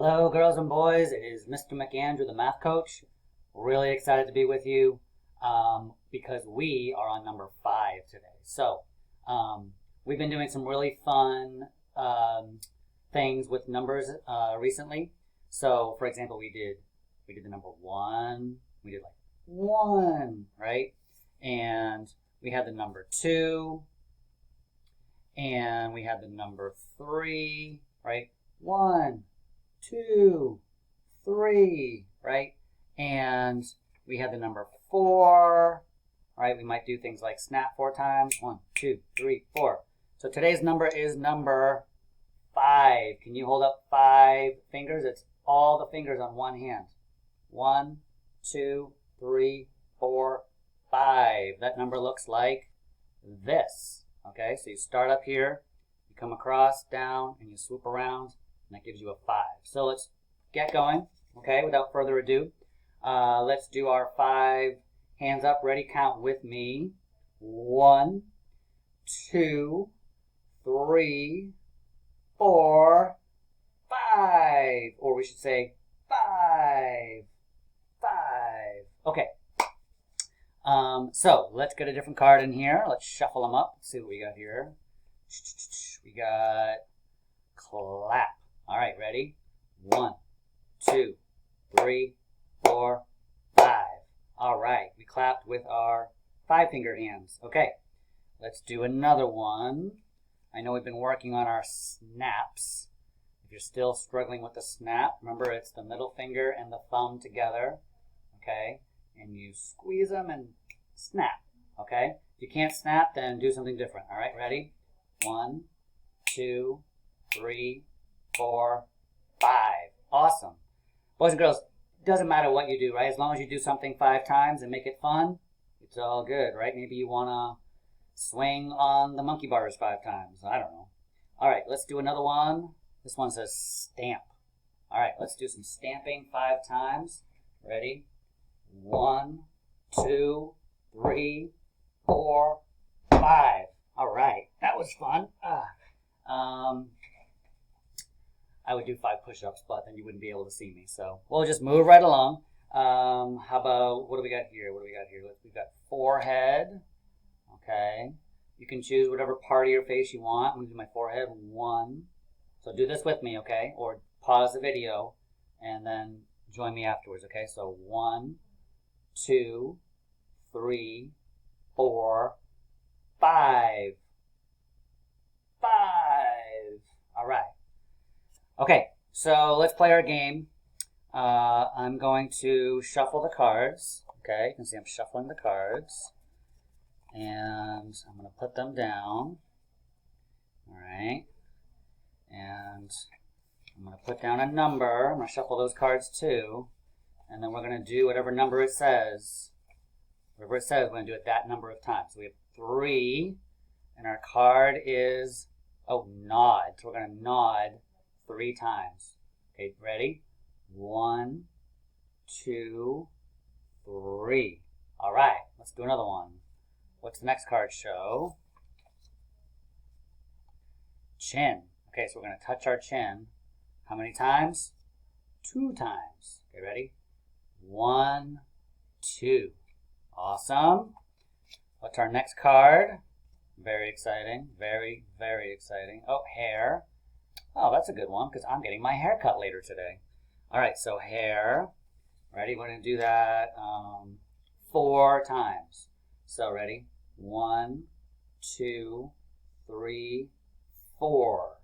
Hello, girls and boys. It is Mr. McAndrew, the math coach. Really excited to be with you because we are on number 5 today. So, we've been doing some really fun things with numbers recently. So, for example, we did the number 1. We did like 1, right? And we had the number 2, and we had the number 3, right? 1, 2, 3, right? And we had the number 4, right? We might do things like snap 4 times. 1, 2, 3, 4. So today's number is number 5. Can you hold up 5 fingers? It's all the fingers on one hand. 1, 2, 3, 4, 5. That number looks like this. Okay, so you start up here, you come across, down, and you swoop around, and that gives you a 5. So let's get going, okay, without further ado. Let's do our 5 hands up. Ready? Count with me. 1, 2, 3, 4, 5. Or we should say 5, 5. Okay. So let's get a different card in here. Let's shuffle them up. Let's see what we got here. We got clap. All right, ready? 1, 2, 3, 4, 5. All right, we clapped with our 5-finger hands. Okay, let's do another one. I know we've been working on our snaps. If you're still struggling with the snap, remember it's the middle finger and the thumb together. Okay, and you squeeze them and snap. Okay, if you can't snap, then do something different. All right, ready? 1, 2, 3, 4, 5. Awesome. Boys and girls, it doesn't matter what you do, right? As long as you do something 5 times and make it fun, it's all good, right? Maybe you want to swing on the monkey bars 5 times. I don't know. All right, let's do another one. This one says stamp. All right, let's do some stamping 5 times. Ready? 1, 2, 3, 4, 5. All right, that was fun. I would do 5 push-ups, but then you wouldn't be able to see me. So we'll just move right along. How about, what do we got here? We've got forehead. Okay. You can choose whatever part of your face you want. I'm going to do my forehead. 1. So do this with me, okay? Or pause the video and then join me afterwards, okay? So 1, 2, 3, 4, 5. 5. All right. Okay, so let's play our game. I'm going to shuffle the cards. Okay, you can see I'm shuffling the cards. And I'm going to put them down. All right. And I'm going to put down a number. I'm going to shuffle those cards too. And then we're going to do whatever number it says. Whatever it says, we're going to do it that number of times. So we have 3. And our card is, nod. So we're going to nod 3 times. Okay, ready? 1, 2, 3. All right, let's do another one. What's the next card show? Chin. Okay, so we're going to touch our chin. How many times? 2 times. Okay, ready? 1, 2. Awesome. What's our next card? Very exciting. Very, very exciting. Oh, hair. Oh, that's a good one because I'm getting my hair cut later today. All right, so hair. Ready? We're going to do that 4 times. So ready? 1, 2, 3, 4.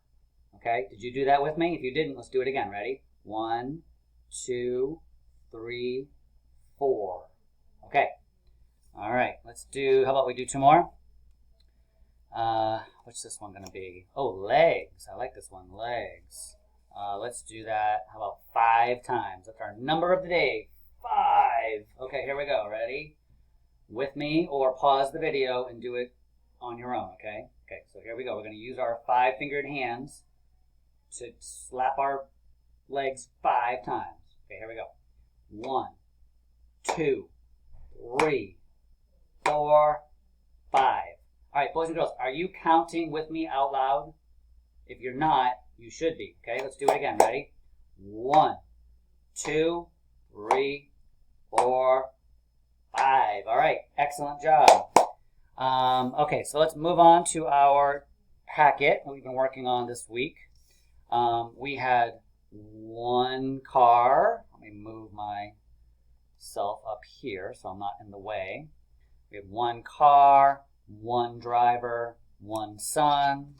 Okay, did you do that with me? If you didn't, let's do it again. Ready? 1, 2, 3, 4. Okay. All right, let's do, how about we do 2 more? What's this one going to be? Oh, legs. I like this one, legs. Let's do that, how about 5 times? That's our number of the day, 5. Okay, here we go. Ready? With me, or pause the video and do it on your own, okay? Okay, so here we go. We're going to use our 5-fingered hands to slap our legs 5 times. Okay, here we go. 1, 2, 3, 4, 5. All right, boys and girls, are you counting with me out loud? If you're not, you should be. Okay, let's do it again. Ready? 1, 2, 3, 4, 5. All right, excellent job. Okay, so let's move on to our packet that we've been working on this week. We had one car. Let me move myself up here so I'm not in the way. We had one car, one driver, one son.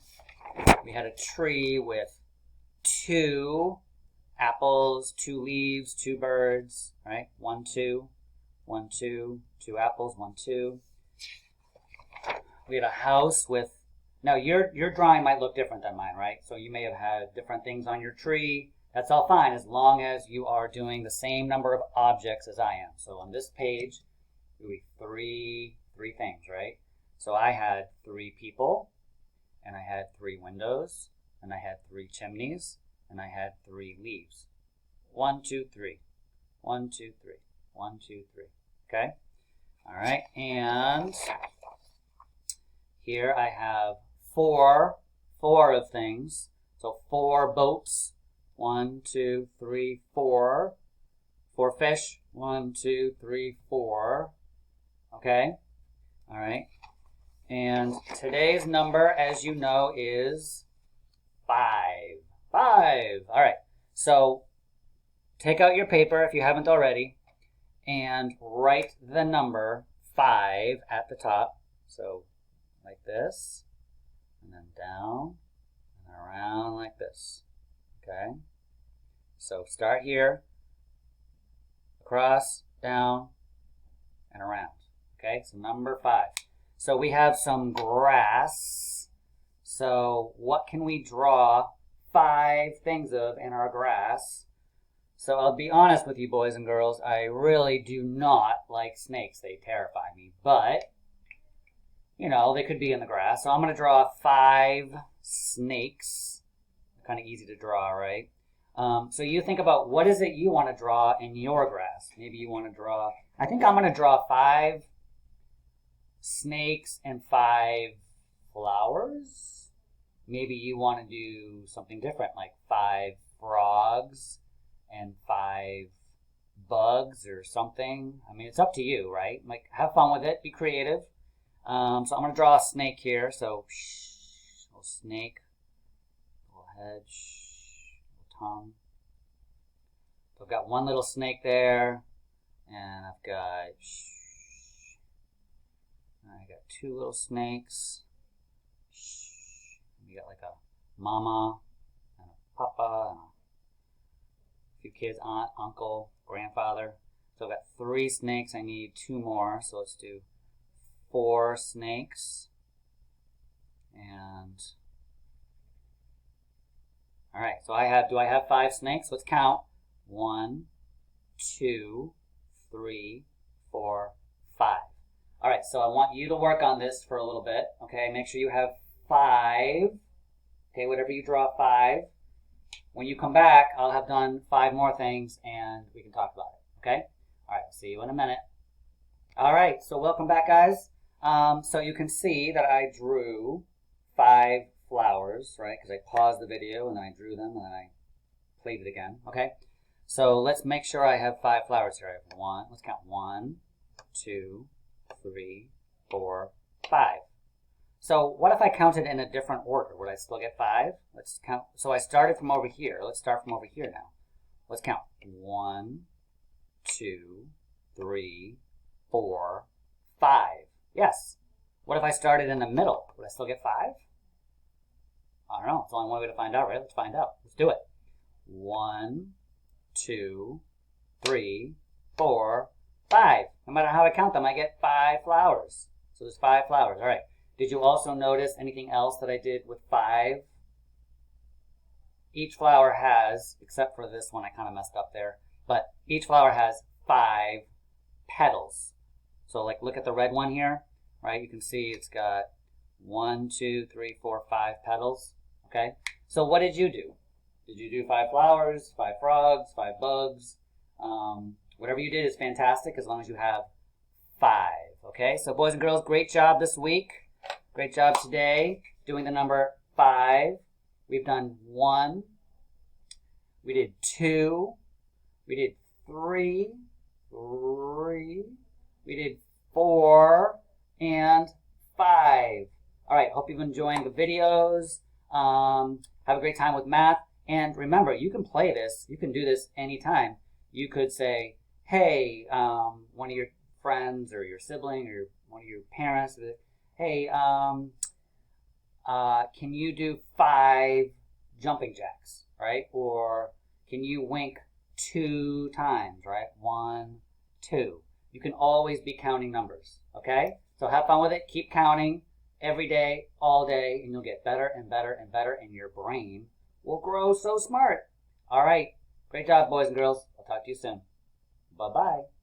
We had a tree with 2 apples, 2 leaves, 2 birds, right? 1, 2, 1, 2, 2 apples, 1, 2. We had a house with, now your drawing might look different than mine, right? So you may have had different things on your tree. That's all fine as long as you are doing the same number of objects as I am. So on this page, it would be three things, right? So I had 3 people, and I had 3 windows, and I had 3 chimneys, and I had 3 leaves. 1, 2, 3. 1, 2, 3. 1, 2, 3. Okay? All right, and here I have 4 of things. So 4 boats. 1, 2, 3, 4. 4 fish. 1, 2, 3, 4. Okay? All right. And today's number, as you know, is 5. 5. All right. So take out your paper if you haven't already and write the number 5 at the top. So like this, and then down and around like this. Okay? So start here, across, down, and around. Okay? So number 5. So we have some grass. So what can we draw 5 things of in our grass? So I'll be honest with you, boys and girls, I really do not like snakes. They terrify me. But, you know, they could be in the grass. So I'm going to draw 5 snakes. Kind of easy to draw, right? So you think about what is it you want to draw in your grass. Maybe you want to draw, I think I'm going to draw 5 snakes and 5 flowers. Maybe you want to do something different, like 5 frogs and 5 bugs or something. I mean, it's up to you, right? Like, have fun with it. Be creative. So I'm going to draw a snake here. So, little snake, little head, little tongue. So I've got one little snake there, and I've got 2 little snakes. We got like a mama and a papa and a few kids, aunt, uncle, grandfather. So I've got 3 snakes. I need 2 more. So let's do 4 snakes. And all right, so do I have 5 snakes? Let's count. 1, 2, 3, 4, 5. All right, so I want you to work on this for a little bit, okay? Make sure you have 5. Okay, whatever you draw, 5. When you come back, I'll have done 5 more things, and we can talk about it, okay? All right, see you in a minute. All right, so welcome back, guys. So you can see that I drew 5 flowers, right? Because I paused the video, and then I drew them, and then I played it again, okay? So let's make sure I have 5 flowers here. I have 1, let's count 1, 2, 3, 4, 5. So what if I counted in a different order? Would I still get 5? Let's count. So I started from over here. Let's start from over here now. Let's count. 1, 2, 3, 4, 5. Yes. What if I started in the middle? Would I still get 5? I don't know. It's only one way to find out, right? Let's find out. Let's do it. 1, 2, 3, 4, 5. No matter how I count them, I get 5 flowers. So there's 5 flowers. All right. Did you also notice anything else that I did with 5? Each flower has, except for this one, I kind of messed up there, but each flower has 5 petals. So like look at the red one here, right? You can see it's got 1, 2, 3, 4, 5 petals, okay? So what did you do? Did you do 5 flowers, 5 frogs, 5 bugs? Whatever you did is fantastic as long as you have 5, okay? So boys and girls, great job this week. Great job today doing the number 5. We've done 1. we did 2, we did 3, we did 4, and 5. All right, hope you've been enjoying the videos. Have a great time with math. And remember, you can play this. You can do this anytime. You could say, hey, one of your friends or your sibling or one of your parents, hey, can you do 5 jumping jacks, right? Or can you wink 2 times, right? 1, 2. You can always be counting numbers, okay? So have fun with it. Keep counting every day, all day, and you'll get better and better and better, and your brain will grow so smart. All right. Great job, boys and girls. I'll talk to you soon. Bye-bye.